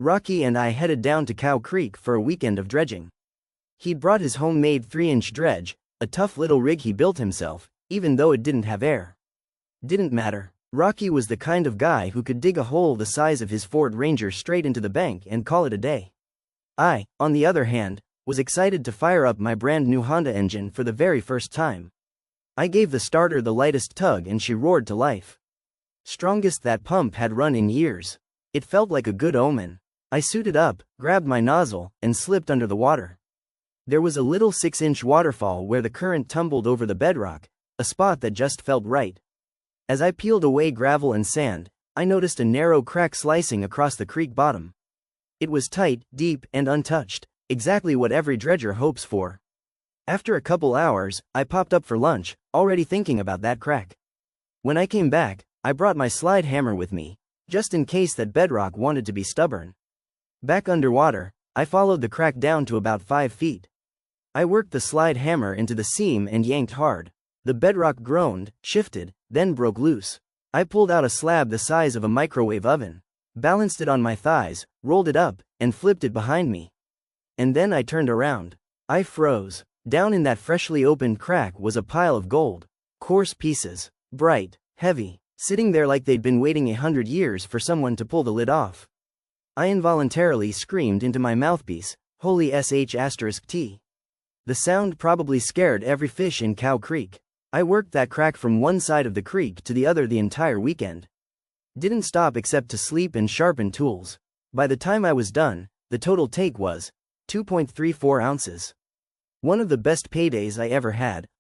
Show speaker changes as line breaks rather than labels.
Rocky and I headed down to Cow Creek for a weekend of dredging. He'd brought his homemade 3-inch dredge, a tough little rig he built himself, even though it didn't have air. Didn't matter. Rocky was the kind of guy who could dig a hole the size of his Ford Ranger straight into the bank and call it a day. I, on the other hand, was excited to fire up my brand new Honda engine for the very first time. I gave the starter the lightest tug and she roared to life. Strongest that pump had run in years. It felt like a good omen. I suited up, grabbed my nozzle, and slipped under the water. There was a little 6-inch waterfall where the current tumbled over the bedrock, a spot that just felt right. As I peeled away gravel and sand, I noticed a narrow crack slicing across the creek bottom. It was tight, deep, and untouched, exactly what every dredger hopes for. After a couple hours, I popped up for lunch, already thinking about that crack. When I came back, I brought my slide hammer with me, just in case that bedrock wanted to be stubborn. Back underwater, I followed the crack down to about 5 feet. I worked the slide hammer into the seam and yanked hard. The bedrock groaned, shifted, then broke loose. I pulled out a slab the size of a microwave oven, balanced it on my thighs, rolled it up, and flipped it behind me. And then I turned around. I froze. Down in that freshly opened crack was a pile of gold. Coarse pieces. Bright, heavy, sitting there like they'd been waiting 100 years for someone to pull the lid off. I involuntarily screamed into my mouthpiece, "Holy sh*T." The sound probably scared every fish in Cow Creek. I worked that crack from one side of the creek to the other the entire weekend. Didn't stop except to sleep and sharpen tools. By the time I was done, the total take was 2.34 ounces. One of the best paydays I ever had,